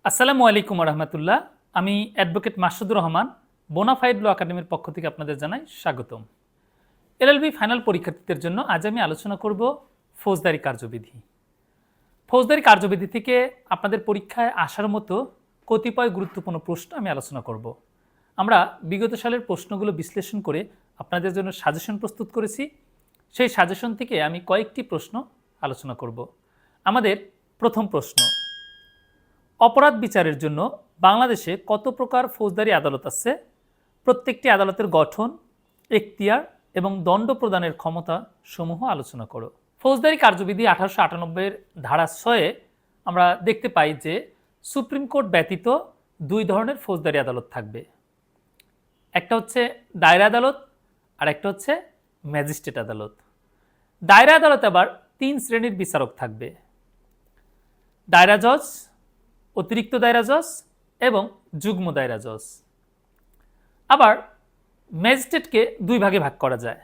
আসসালামু আলাইকুম রহমতুল্লাহ। আমি অ্যাডভোকেট মাসুদুর রহমান বোনাফাইড ল একাডেমির পক্ষ থেকে আপনাদের জানাই স্বাগতম। এলএলবি ফাইনাল পরীক্ষার্থীদের জন্য আজ আমি আলোচনা করব ফৌজদারি কার্যবিধি। ফৌজদারি কার্যবিধি থেকে আপনাদের পরীক্ষায় আসার মতো কতিপয় গুরুত্বপূর্ণ প্রশ্ন আমি আলোচনা করব। আমরা বিগত সালের প্রশ্নগুলো বিশ্লেষণ করে আপনাদের জন্য সাজেশন প্রস্তুত করেছি। সেই সাজেশন থেকে আমি কয়েকটি প্রশ্ন আলোচনা করব। আমাদের প্রথম প্রশ্ন, অপরাধ বিচারের জন্য বাংলাদেশে কত প্রকার ফৌজদারি আদালত আছে? প্রত্যেকটি আদালতের গঠন, এখতিয়ার এবং দণ্ড প্রদানের ক্ষমতা সমূহ আলোচনা করো। ফৌজদারি কার্যবিধি 1898 ধারা 6 আমরা দেখতে পাই যে সুপ্রিম কোর্ট ব্যতীত দুই ধরনের ফৌজদারি আদালত থাকবে। একটা হচ্ছে দায়রা আদালত আর একটা হচ্ছে ম্যাজিস্ট্রেট আদালত। দায়রা আদালতে আবার 3 শ্রেণীর বিচারক থাকবে: দায়রা জজ, অতিরিক্ত দায়রা জজ এবং যুগ্ম দায়রা জজ। আবার ম্যাজিস্ট্রেটকে দুই ভাগে ভাগ করা যায়।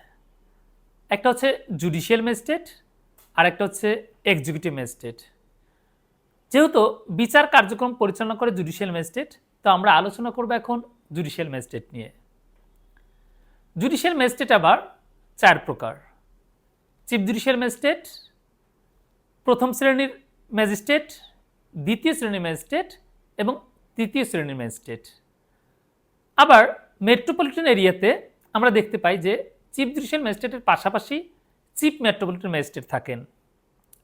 একটা হচ্ছে জুডিশিয়াল ম্যাজিস্ট্রেট আর একটা হচ্ছে এক্সিকিউটিভ ম্যাজিস্ট্রেট। যেহেতু বিচার কার্যক্রম পরিচালনা করে জুডিশিয়াল ম্যাজিস্ট্রেট, তো আমরা আলোচনা করব এখন জুডিশিয়াল ম্যাজিস্ট্রেট নিয়ে। জুডিশিয়াল ম্যাজিস্ট্রেট আবার 4 প্রকার: চিফ জুডিশিয়াল ম্যাজিস্ট্রেট, প্রথম শ্রেণীর ম্যাজিস্ট্রেট, দ্বিতীয় শ্রেণীর ম্যাজিস্ট্রেট এবং তৃতীয় শ্রেণীর ম্যাজিস্ট্রেট। আবার মেট্রোপলিটন এরিয়াতে আমরা দেখতে পাই যে চিফ জুডিশিয়াল ম্যাজিস্ট্রেটের পাশাপাশি চিফ মেট্রোপলিটন ম্যাজিস্ট্রেট থাকেন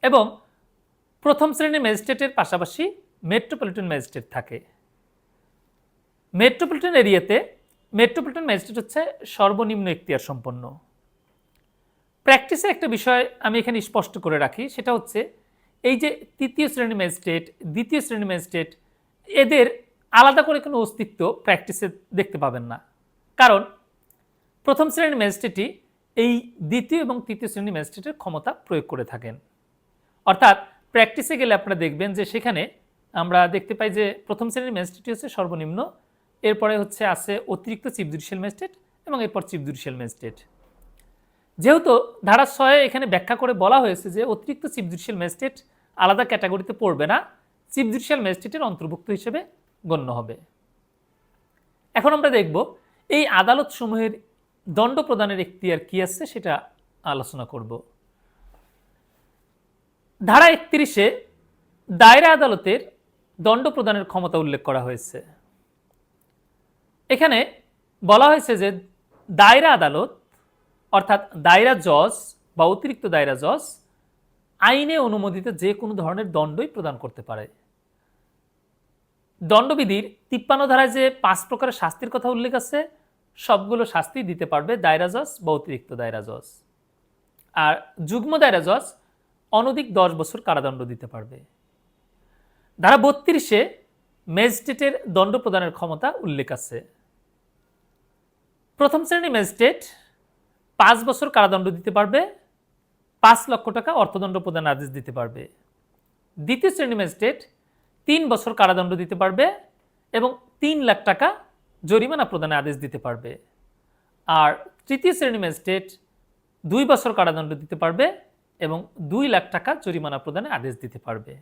এবং প্রথম শ্রেণীর ম্যাজিস্ট্রেটের পাশাপাশি মেট্রোপলিটন ম্যাজিস্ট্রেট থাকে। মেট্রোপলিটন এরিয়াতে মেট্রোপলিটন ম্যাজিস্ট্রেট হচ্ছে সর্বনিম্ন এখতিয়ার সম্পন্ন। প্র্যাকটিসে একটা বিষয় আমি এখানে স্পষ্ট করে রাখি, সেটা হচ্ছে এই যে তৃতীয় শ্রেণীর ম্যাজিস্ট্রেট, দ্বিতীয় শ্রেণীর ম্যাজিস্ট্রেট, এদের আলাদা করে কোনো অস্তিত্ব প্র্যাকটিসে দেখতে পাবেন না। কারণ প্রথম শ্রেণীর ম্যাজিস্ট্রেটই এই দ্বিতীয় এবং তৃতীয় শ্রেণীর ম্যাজিস্ট্রেটের ক্ষমতা প্রয়োগ করে থাকেন। অর্থাৎ প্র্যাকটিসে গেলে আপনারা দেখবেন যে সেখানে আমরা দেখতে পাই যে প্রথম শ্রেণীর ম্যাজিস্ট্রেটই হচ্ছে সর্বনিম্ন, এরপরে হচ্ছে আছে অতিরিক্ত চিফ জুডিশিয়াল ম্যাজিস্ট্রেট এবং এরপর চিফ জুডিশিয়াল ম্যাজিস্ট্রেট। যেহেতু ধারা 6 এখানে ব্যাখ্যা করে বলা হয়েছে যে অতিরিক্ত চিফ জুডিশিয়াল ম্যাজিস্ট্রেট আলাদা ক্যাটাগরিতে পড়বে না, চিফ জুডিশিয়াল ম্যাজিস্ট্রেটের অন্তর্ভুক্ত হিসেবে গণ্য হবে। এখন আমরা দেখব এই আদালত সমূহের দণ্ড প্রদানের এখতিয়ার কি আছে সেটা আলোচনা করব। ধারা 31-এ দায়রা আদালতের দণ্ড প্রদানের ক্ষমতা উল্লেখ করা হয়েছে। এখানে বলা হয়েছে যে দায়রা আদালত অর্থাৎ দায়রা জজ বা অতিরিক্ত দায়রা জজ আইনে অনুমোদিত যে কোনো ধরনের দণ্ডই প্রদান করতে পারে। দণ্ডবিধির 53 ধারায় যে 5 প্রকারের শাস্তির কথা উল্লেখ আছে, সবগুলো শাস্তি দিতে পারবে দায়রা জজ বা অতিরিক্ত দায়রা জজ। আর যুগ্ম দায়রা জজ অনধিক 10 বছর কারাদণ্ড দিতে পারবে। ধারা 32-এ ম্যাজিস্ট্রেটের দণ্ড প্রদানের ক্ষমতা উল্লেখ আছে। প্রথম শ্রেণীর ম্যাজিস্ট্রেট 5 বছর কারাদণ্ড দিতে পারবে, 5 লক্ষ টাকা অর্থদণ্ড প্রদানের আদেশ দিতে পারবে। দ্বিতীয় শ্রেণীর ম্যাজিস্ট্রেট 3 বছর কারাদণ্ড দিতে পারবে এবং 3 লাখ টাকা জরিমানা প্রদানের আদেশ দিতে পারবে। আর তৃতীয় শ্রেণীর ম্যাজিস্ট্রেট 2 বছর কারাদণ্ড দিতে পারবে এবং 2 লাখ টাকা জরিমানা প্রদানের আদেশ দিতে পারবে।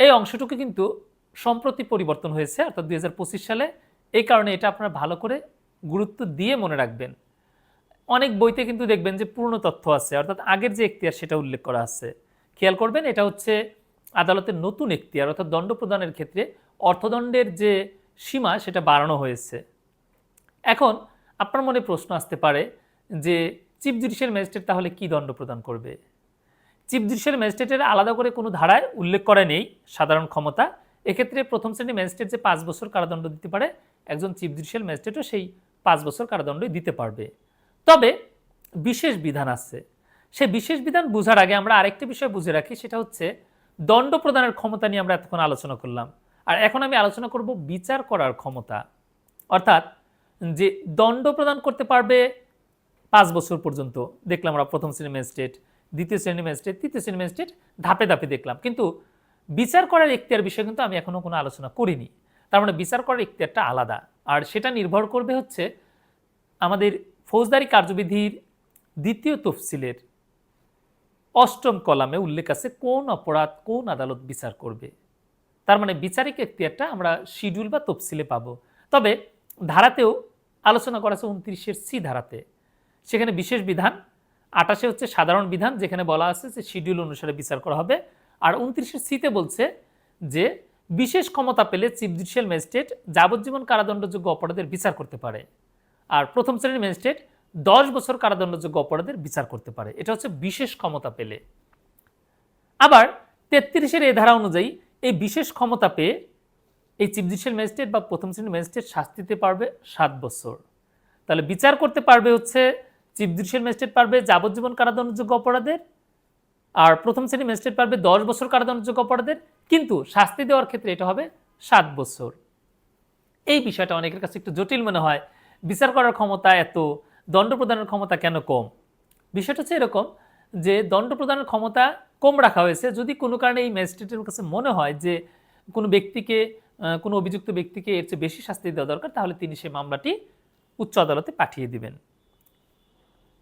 এই অংশটুকু কিন্তু সম্প্রতি পরিবর্তন হয়েছে, অর্থাৎ 2025 সালে। এই কারণে এটা আপনারা ভালো করে গুরুত্ব দিয়ে মনে রাখবেন। অনেক বইতে কিন্তু দেখবেন যে পূর্ণ তথ্য আছে, অর্থাৎ আগের যে এখতিয়ার সেটা উল্লেখ করা আছে। খেয়াল করবেন, এটা হচ্ছে আদালতের নতুন এখতিয়ার, অর্থাৎ দণ্ড প্রদানের ক্ষেত্রে অর্থদণ্ডের যে সীমা সেটা বাড়ানো হয়েছে। এখন আপনার মনে প্রশ্ন আসতে পারে যে চিফ জুডিশিয়াল ম্যাজিস্ট্রেট তাহলে কি দণ্ড প্রদান করবে? চিফ জুডিশিয়াল ম্যাজিস্ট্রেটের আলাদা করে কোনো ধারায় উল্লেখ করা নেই সাধারণ ক্ষমতা। এক্ষেত্রে প্রথম শ্রেণীর ম্যাজিস্ট্রেট যে 5 বছর কারাদণ্ড দিতে পারে, একজন চিফ জুডিশিয়াল ম্যাজিস্ট্রেটও সেই 5 বছর কারাদণ্ডই দিতে পারবে। তবে বিশেষ বিধান আছে। সেই বিশেষ বিধান বোঝার আগে আমরা আরেকটি বিষয় বুঝে রাখি, সেটা হচ্ছে দণ্ড প্রদানের ক্ষমতা নিয়ে আমরা এতক্ষণ আলোচনা করলাম, আর এখন আমি আলোচনা করব বিচার করার ক্ষমতা। অর্থাৎ যে দণ্ড প্রদান করতে পারবে 5 বছর পর্যন্ত দেখলাম আমরা, প্রথম শ্রেণীর ম্যাজিস্ট্রেট, দ্বিতীয় শ্রেণীর ম্যাজিস্ট্রেট, তৃতীয় শ্রেণীর ম্যাজিস্ট্রেট, ধাপে ধাপে দেখলাম। কিন্তু বিচার করার এখতিয়ার বিষয়ে কিন্তু আমি এখনো কোনো আলোচনা করিনি। তার মানে বিচার করার এখতিয়ারটা আলাদা, আর সেটা নির্ভর করবে হচ্ছে আমাদের ফৌজদারি কার্যবিধির 2য় তফসিলের 8ম কলামে উল্লেখ আছে কোন অপরাধ কোন আদালত বিচার করবে। তার মানে বিচারিক এখতিয়ারটা আমরা শিডিউল বা তফসিলে পাবো। তবে ধারাতেও আলোচনা করা আছে 29-এর সি ধারাতে, সেখানে বিশেষ বিধান, 28-এ হচ্ছে সাধারণ বিধান যেখানে বলা আছে যে শিডিউল অনুসারে বিচার করা হবে, আর 29-এর সিতে বলছে যে বিশেষ ক্ষমতা পেলে চিফ জুডিশিয়াল ম্যাজিস্ট্রেট যাবজ্জীবন কারাদণ্ডযোগ্য অপরাধের বিচার করতে পারে, আর প্রথম শ্রেণীর ম্যাজিস্ট্রেট 10 বছর কারাদণ্ডযোগ্য অপরাধের বিচার করতে পারে। এটা হচ্ছে বিশেষ ক্ষমতা পেলে। আবার 33-এর এই ধারা অনুযায়ী এই বিশেষ ক্ষমতা পেয়ে এই চিফ জুডিশিয়াল ম্যাজিস্ট্রেট বা প্রথম শ্রেণীর ম্যাজিস্ট্রেট শাস্তি দিতে পারবে 7 বছর। তাহলে বিচার করতে পারবে হচ্ছে চিফ জুডিশিয়াল ম্যাজিস্ট্রেট পারবে যাবজ্জীবন কারাদণ্ডযোগ্য অপরাধের, আর প্রথম শ্রেণীর ম্যাজিস্ট্রেট পারবে 10 বছর কারাদণ্ডযোগ্য অপরাধের, কিন্তু শাস্তি দেওয়ার ক্ষেত্রে এটা হবে 7 বছর। এই বিষয়টা অনেকের কাছে একটু জটিল মনে হয়, বিচার করার ক্ষমতা এত, দণ্ড প্রদানের ক্ষমতা কেন কম? বিষয়টা হচ্ছে এরকম যে দণ্ড প্রদানের ক্ষমতা কম রাখা হয়েছে যদি কোনো কারণে এই ম্যাজিস্ট্রেটের কাছে মনে হয় যে কোনো ব্যক্তিকে, কোনো অভিযুক্ত ব্যক্তিকে এর চেয়ে বেশি শাস্তি দেওয়া দরকার, তাহলে তিনি সেই মামলাটি উচ্চ আদালতে পাঠিয়ে দিবেন।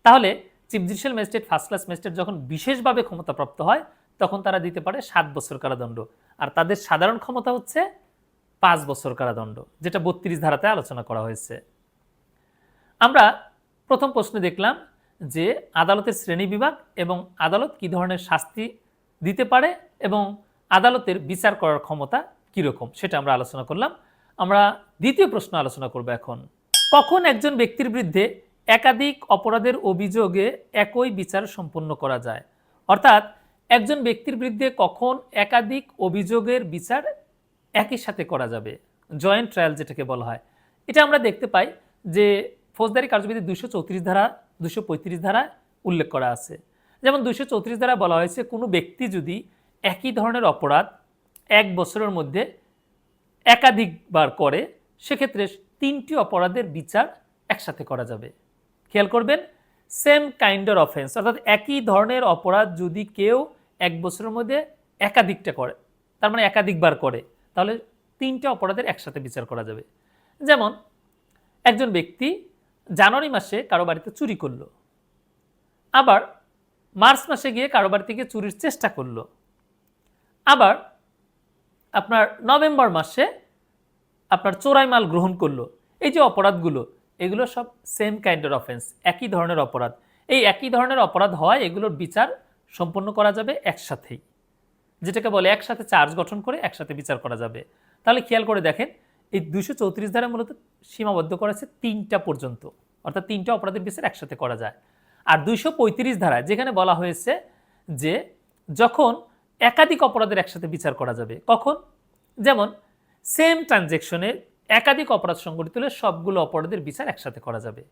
তাহলে chief judicial magistrate, first class magistrate যখন বিশেষভাবে ক্ষমতাপ্রাপ্ত হয় তখন তারা দিতে পারে 7 বছর কারাদণ্ড, আর তাদের সাধারণ ক্ষমতা হচ্ছে 5 বছর কারাদণ্ড, যেটা 32 ধারাতে আলোচনা করা হয়েছে। আমরা প্রথম প্রশ্নে দেখলাম যে আদালতের শ্রেণী বিভাগ এবং আদালত কী ধরনের শাস্তি দিতে পারে এবং আদালতের বিচার করার ক্ষমতা কীরকম সেটা আমরা আলোচনা করলাম। আমরা দ্বিতীয় প্রশ্ন আলোচনা করব এখন। কখন একজন ব্যক্তির বিরুদ্ধে একাধিক অপরাধের অভিযোগে একই বিচার সম্পন্ন করা যায়? অর্থাৎ একজন ব্যক্তির বিরুদ্ধে কখন একাধিক অভিযোগের বিচার একই সাথে করা যাবে, জয়েন্ট ট্রায়াল যেটাকে বলা হয়। এটা আমরা দেখতে পাই যে ফৌজদারি কার্যবিধি 234 ধারা, 235 ধারা উল্লেখ করা আছে। যেমন 234 ধারা বলা হয়েছে কোনো ব্যক্তি যদি একই ধরনের অপরাধ 1 বছরের মধ্যে একাধিকবার করে সেক্ষেত্রে 3টি অপরাধের বিচার একসাথে করা যাবে। খেয়াল করবেন, সেম কাইন্ডের অফেন্স, অর্থাৎ একই ধরনের অপরাধ যদি কেউ 1 বছরের মধ্যে একাধিকটা করে, তার মানে একাধিকবার করে, তাহলে 3টে অপরাধের একসাথে বিচার করা যাবে। যেমন একজন ব্যক্তি জানুয়ারি মাসে কারো বাড়িতে চুরি করলো, আবার মার্চ মাসে গিয়ে কারো বাড়ি থেকে চুরির চেষ্টা করলো, আবার আপনার নভেম্বর মাসে আপনার চোরাই মাল গ্রহণ করলো। এই যে অপরাধগুলো, এগুলো সব সেম কাইন্ডের অফেন্স, একই ধরনের অপরাধ। এই একই ধরনের অপরাধ হয় এগুলোর বিচার সম্পন্ন করা যাবে একসাথেই, যেটাকে বলে একসাথে চার্জ গঠন করে একসাথে বিচার করা যাবে। তাহলে খেয়াল করে দেখেন, এই 234 ধারা মূলত সীমাবদ্ধ করেছে 3টা পর্যন্ত, অর্থাৎ 3টা অপরাধের বিচার একসাথে করা যায়। আর 235 ধারায় যেখানে বলা হয়েছে যে যখন একাধিক অপরাধের একসাথে বিচার করা যাবে, কখন? যেমন সেম ট্রানজ্যাকশনে একাধিক অপরাধ সংঘটিত হলে সবগুলো অপরাধের বিচার একসাথে করা যাবে।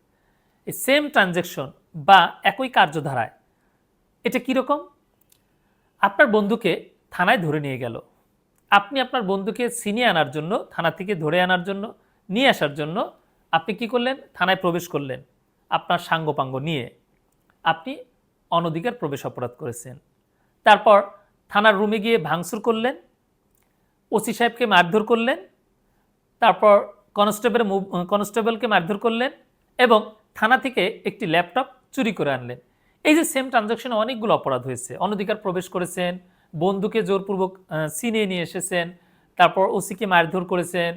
এই সেম ট্রানজ্যাকশন বা একই কার্যধারায় এটা কীরকম? আপনার বন্ধুকে থানায় ধরে নিয়ে গেল, আপনি আপনার বন্ধুকে ছিনিয়ে আনার জন্য, থানা থেকে ধরে আনার জন্য, নিয়ে আসার জন্য আপনি কি করলেন? থানায় প্রবেশ করলেন আপনার সাঙ্গপাঙ্গ নিয়ে, আপনি অনধিকার প্রবেশ অপরাধ করেছেন। তারপর থানার রুমে গিয়ে ভাঙচুর করলেন, ওসি সাহেবকে মারধর করলেন, তারপর কনস্টেবলকে মারধর করলেন এবং থানা থেকে একটি ল্যাপটপ চুরি করে আনলেন। এই যে সেম ট্রানজাকশনে অনেকগুলো অপরাধ হয়েছে, অনধিকার প্রবেশ করেছেন, বন্ধুকে জোরপূর্বক ছিনিয়ে নিয়ে এসেছেন, তারপর ওসিকে মারধর করেছেন,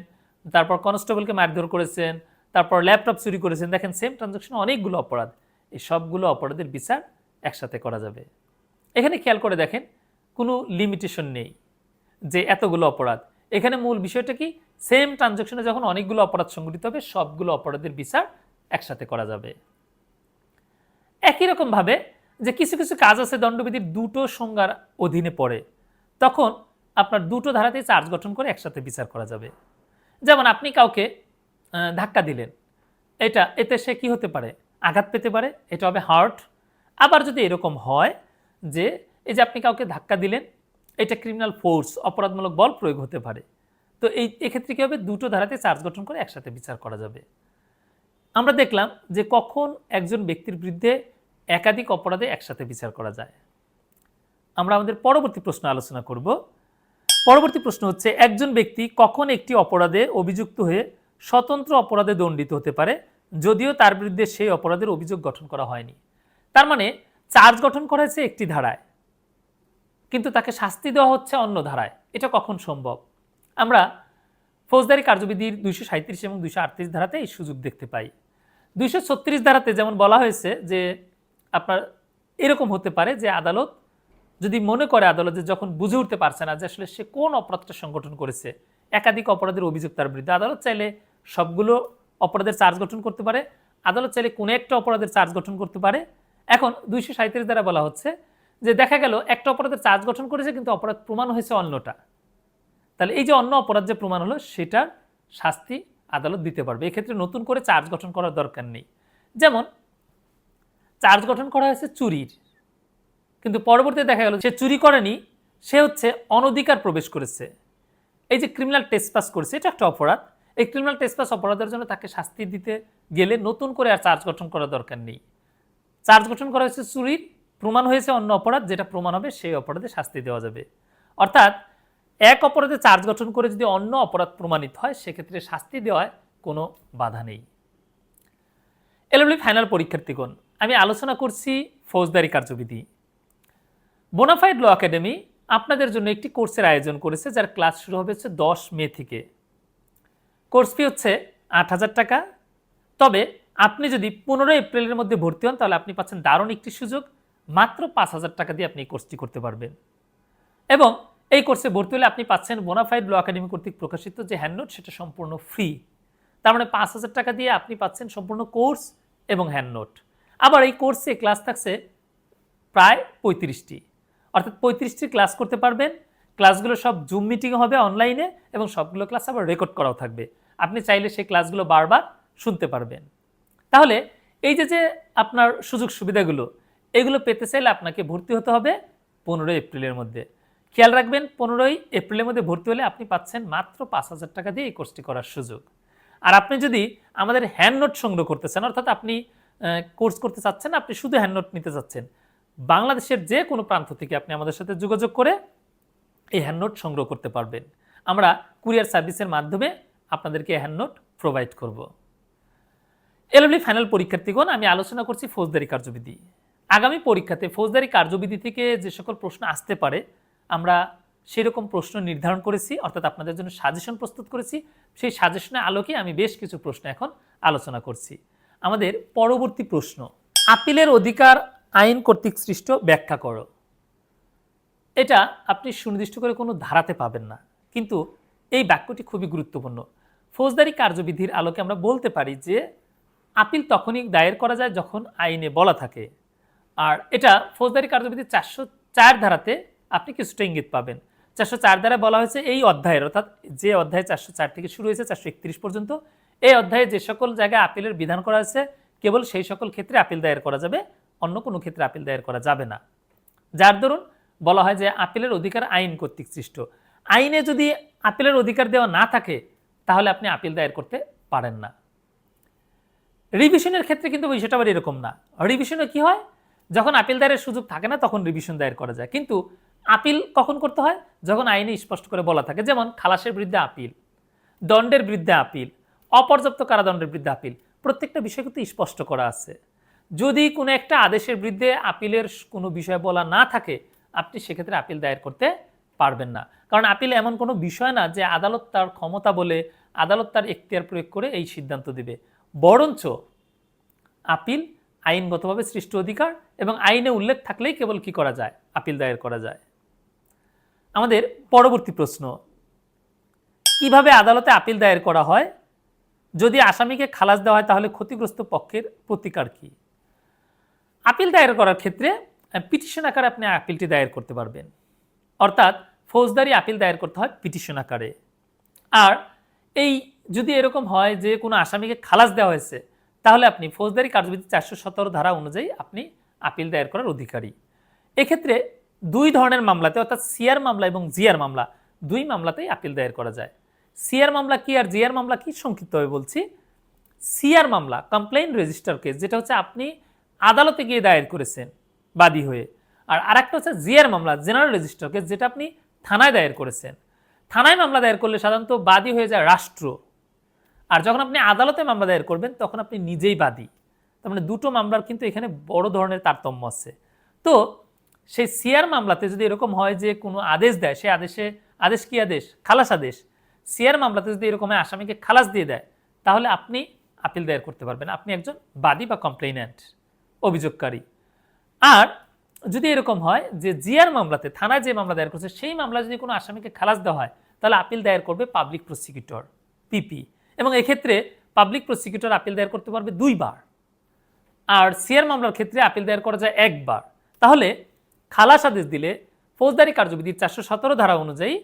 তারপর কনস্টেবলকে মারধর করেছেন, তারপর ল্যাপটপ চুরি করেছেন। দেখেন সেম ট্রানজাকশনে অনেকগুলো অপরাধ, এই সবগুলো অপরাধের বিচার একসাথে করা যাবে। এখানে খেয়াল করে দেখেন কোনো লিমিটেশন নেই যে এতগুলো অপরাধ। এখানে মূল বিষয়টা কি? সেম ট্রানজাকশনে যখন অনেকগুলো অপরাধ সংঘটিত হবে সবগুলো অপরাধের বিচার একসাথে করা যাবে। একই রকমভাবে যে কিছু কিছু কাজ আছে দণ্ডবিধির 2টো সংজ্ঞার অধীনে পড়ে, তখন আপনার 2টো ধারাতেই চার্জ গঠন করে একসাথে বিচার করা যাবে। যেমন আপনি কাউকে ধাক্কা দিলেন, এতে সে কি হতে পারে? আঘাত পেতে পারে, এটা হবে হার্ট। আবার যদি এরকম হয় যে এই যে আপনি কাউকে ধাক্কা দিলেন, এটা ক্রিমিনাল ফোর্স, অপরাধমূলক বল প্রয়োগ হতে পারে। তো এক্ষেত্রে কী হবে? 2টো ধারাতে চার্জ গঠন করে একসাথে বিচার করা যাবে। আমরা দেখলাম যে কখন একজন ব্যক্তির বিরুদ্ধে একাধিক অপরাধে একসাথে বিচার করা যায়। আমরা আমাদের পরবর্তী প্রশ্ন আলোচনা করব। পরবর্তী প্রশ্ন হচ্ছে, একজন ব্যক্তি কখন একটি অপরাধে অভিযুক্ত হয়ে স্বতন্ত্র অপরাধে দণ্ডিত হতে পারে যদিও তার বিরুদ্ধে সেই অপরাধের অভিযোগ গঠন করা হয়নি? তার মানে চার্জ গঠন করা হয়েছে একটি ধারায়, কিন্তু তাকে শাস্তি দেওয়া হচ্ছে অন্য ধারায়। এটা কখন সম্ভব? আমরা ফৌজদারি কার্যবিধির 237 এবং 238 ধারাতে এই সুযোগ দেখতে পাই। 236 ধারাতে যেমন বলা হয়েছে যে আপনার এরকম হতে পারে যে আদালত যদি মনে করে আদালত যে যখন বুঝে উঠতে পারছে না যে আসলে সে কোন অপরাধটা সংগঠন করেছে, একাধিক অপরাধের অভিযোগ তার বিরুদ্ধে, আদালত চাইলে সবগুলো অপরাধের চার্জ গঠন করতে পারে, আদালত চাইলে কোনো একটা অপরাধের চার্জ গঠন করতে পারে। এখন 237 দ্বারা বলা হচ্ছে যে দেখা গেল একটা অপরাধের চার্জ গঠন করেছে কিন্তু অপরাধ প্রমাণ হয়েছে অন্যটা, তাহলে এই যে অন্য অপরাধ যে প্রমাণ হলো সেটার শাস্তি আদালত দিতে পারবে। এক্ষেত্রে নতুন করে চার্জ গঠন করার দরকার নেই। যেমন চার্জ গঠন করা হয়েছে চুরির, কিন্তু পরবর্তীতে দেখা গেল সে চুরি করেনি, সে হচ্ছে অনধিকার প্রবেশ করেছে, এই যে ক্রিমিনাল টেসপাস করেছে, এটা একটা অপরাধ। এই ক্রিমিনাল টেসপাস অপরাধের জন্য তাকে শাস্তি দিতে গেলে নতুন করে আর চার্জ গঠন করার দরকার নেই। চার্জ গঠন করা হয়েছে চুরির, প্রমাণ হয়েছে অন্য অপরাধ, যেটা প্রমাণ হবে সেই অপরাধে শাস্তি দেওয়া যাবে। অর্থাৎ এক অপরাধে চার্জ গঠন করে যদি অন্য অপরাধ প্রমাণিত হয় সেক্ষেত্রে শাস্তি দেওয়ায় কোনো বাধা নেই। এলএলবি ফাইনাল পরীক্ষার্থীগণ, আমি আলোচনা করছি ফৌজদারি কার্যবিধি। বোনাফাইড ল একাডেমি আপনাদের জন্য একটি কোর্সের আয়োজন করেছে যার ক্লাস শুরু হবে হচ্ছে 10 মে থেকে। কোর্স ফি হচ্ছে 8,000 টাকা। তবে আপনি যদি 15 এপ্রিলের মধ্যে ভর্তি হন তাহলে আপনি পাচ্ছেন দারুণ একটি সুযোগ, মাত্র 5,000 টাকা দিয়ে আপনি এই কোর্সটি করতে পারবেন। এবং এই কোর্সে ভর্তি হলে আপনি পাচ্ছেন বোনাফাইড ল একাডেমি কর্তৃক প্রকাশিত যে হ্যান্ডনোট, সেটা সম্পূর্ণ ফ্রি। তার মানে 5,000 টাকা দিয়ে আপনি পাচ্ছেন সম্পূর্ণ কোর্স এবং হ্যান্ডনোট। আবার এই কোর্সে ক্লাস থাকছে প্রায় 35টি, অর্থাৎ 35টি ক্লাস করতে পারবেন। ক্লাসগুলো সব জুম মিটিং হবে অনলাইনে এবং সবগুলো ক্লাস আবার রেকর্ড করাও থাকবে। আপনি চাইলে সেই ক্লাসগুলো বারবার শুনতে পারবেন। তাহলে এই যে আপনার সুযোগ সুবিধাগুলো, এগুলো পেতে চাইলে আপনাকে ভর্তি হতে হবে 15 এপ্রিলের মধ্যে। খেয়াল রাখবেন, 15 এপ্রিলের মধ্যে ভর্তি হলে আপনি পাচ্ছেন মাত্র 5,000 টাকা দিয়ে এই কোর্সটি করার সুযোগ। আর আপনি যদি আমাদের হ্যান্ড নোট সংগ্রহ করতে চান, অর্থাৎ আপনি কোর্স করতে চাচ্ছেন, আপনি শুধু হ্যান্ড নোট নিতে চাচ্ছেন, বাংলাদেশের যে কোনো প্রান্ত থেকে আপনি আমাদের সাথে যোগাযোগ করে এই হ্যান্ড নোট সংগ্রহ করতে পারবেন। আমরা কুরিয়ার সার্ভিসের মাধ্যমে আপনাদেরকে হ্যান্ড নোট প্রোভাইড করব। এলএলবি ফাইনাল পরীক্ষার্থীগণ, আমি আলোচনা করছি ফৌজদারি কার্যবিধি। আগামী পরীক্ষাতে ফৌজদারি কার্যবিধি থেকে যে সকল প্রশ্ন আসতে পারে আমরা সেরকম প্রশ্ন নির্ধারণ করেছি, অর্থাৎ আপনাদের জন্য সাজেশন প্রস্তুত করেছি। সেই সাজেশনের আলোকে আমি বেশ কিছু প্রশ্ন এখন আলোচনা করছি। আমাদের পরবর্তী প্রশ্ন, আপিলের অধিকার আইন কর্তৃক সৃষ্ট ব্যাখ্যা করো। এটা আপনি সুনির্দিষ্ট করে কোনো ধারাতে পাবেন না, কিন্তু এই বাক্যটি খুবই গুরুত্বপূর্ণ। ফৌজদারি কার্যবিধির আলোকে আমরা বলতে পারি যে আপিল তখনই দায়ের করা যায় যখন আইনে বলা থাকে। আর এটা ফৌজদারি কার্যবিধির 404 ধারাতে আপনি কিছুটা ইঙ্গিত পাবেন। 404 ধারা বলা হয়েছে এই অধ্যায়ের, অর্থাৎ যে অধ্যায় 404 থেকে শুরু হয়েছে 431 পর্যন্ত, এই অধ্যায়ে যে সকল জায়গায় আপিলের বিধান করা আছে কেবল সেই সকল ক্ষেত্রে আপিল দায়ের করা যাবে, অন্য কোনো ক্ষেত্রে আপিল দায়ের করা যাবে না। যার দরুন বলা হয় যে আপিলের অধিকার আইন কর্তৃক সৃষ্ট। আইনে যদি আপিলের অধিকার দেওয়া না থাকে তাহলে আপনি আপিল দায়ের করতে পারেন না। রিভিশনের ক্ষেত্রে কিন্তু বিষয়টা আবার এরকম না। রিভিশনে কি হয়, যখন আপিল দায়েরের সুযোগ থাকে না তখন রিভিশন দায়ের করা যায়, কিন্তু আপিল কখন করতে হয়, যখন আইনে স্পষ্ট করে বলা থাকে। যেমন খালাসের বিরুদ্ধে আপিল, দণ্ডের বিরুদ্ধে আপিল, অপর্যাপ্ত কারাদণ্ডের বিরুদ্ধে আপিল, প্রত্যেকটা বিষয় কিন্তু স্পষ্ট করা আছে। যদি কোনো একটা আদেশের বিরুদ্ধে আপিলের কোনো বিষয় বলা না থাকে আপনি সেক্ষেত্রে আপিল দায়ের করতে পারবেন না, কারণ আপিল এমন কোনো বিষয় না যে আদালত তার ক্ষমতা বলে আদালত তার এখতিয়ার প্রয়োগ করে এই সিদ্ধান্ত দিবে। বরঞ্চ আপিল আইনগতভাবে সৃষ্ট অধিকার এবং আইনে উল্লেখ থাকলেই কেবল কি করা যায়, আপিল দায়ের করা যায়। আমাদের পরবর্তী প্রশ্ন, কিভাবে আদালতে আপিল দায়ের করা হয়? যদি আসামিকে খালাস দেওয়া হয় তাহলে ক্ষতিগ্রস্ত পক্ষের প্রতিকার কি? আপিল দায়ের করার ক্ষেত্রে পিটিশন আকারে আপনি আপিলটি দায়ের করতে পারবেন, অর্থাৎ ফৌজদারি আপিল দায়ের করতে হয় পিটিশন আকারে। আর এই যদি এরকম হয় যে কোনো আসামিকে খালাস দেওয়া হয়েছে তাহলে আপনি ফৌজদারি কার্যবিধি 417 ধারা অনুযায়ী আপনি আপিল দায়ের করার অধিকারী। এক্ষেত্রে দুই ধরনের মামলাতে, অর্থাৎ সিআর মামলা এবং জিআর মামলা, দুই মামলাতেই আপিল দায়ের করা যায়। সিআর মামলা কি আর জিআর মামলা কি সংক্ষিপ্তভাবে বলছি। সিআর মামলা কমপ্লেইন রেজিস্টার কেস, যেটা হচ্ছে আপনি আদালতে গিয়ে দায়ের করেছেন বাদী হয়ে। আর আরেকটা হচ্ছে জিআর মামলা জেনারেল রেজিস্টার কেস, যেটা আপনি থানায় দায়ের করেছেন। থানায় মামলা দায়ের করলে সাধারণত বাদী হয়ে যায় রাষ্ট্র, আর যখন আপনি আদালতে মামলা দায়ের করবেন তখন আপনি নিজেই বাদী। তার মানে দুটো মামলার কিন্তু এখানে বড় ধরনের তারতম্য আছে। তো সেই সিআর মামলাতে যদি এরকম হয় যে কোনো আদেশ দেয়, সেই আদেশ কি আদেশ? খালাস আদেশ। সিআর মামলাতে যদি এরকম আসামিকে খালাস দিয়ে দেয় তাহলে আপনি আপিল দায়ের করতে পারবেন, আপনি একজন বাদী বা কমপ্লেইন্যান্ট, অভিযোগকারী। আর যদি এরকম হয় যে জিআর মামলাতে থানায় যে মামলা দায়ের করছে সেই মামলা যদি কোনো আসামিকে খালাস দেওয়া হয় তাহলে আপিল দায়ের করবে পাবলিক প্রসিকিউটর, পিপি, এবং এক্ষেত্রে পাবলিক প্রসিকিউটর আপিল দায়ের করতে পারবে 2 বার। আর সিআর মামলার ক্ষেত্রে আপিল দায়ের করা যায় 1 বার। তাহলে খালাস আদেশ দিলে ফৌজদারি কার্যবিধির 417 ধারা অনুযায়ী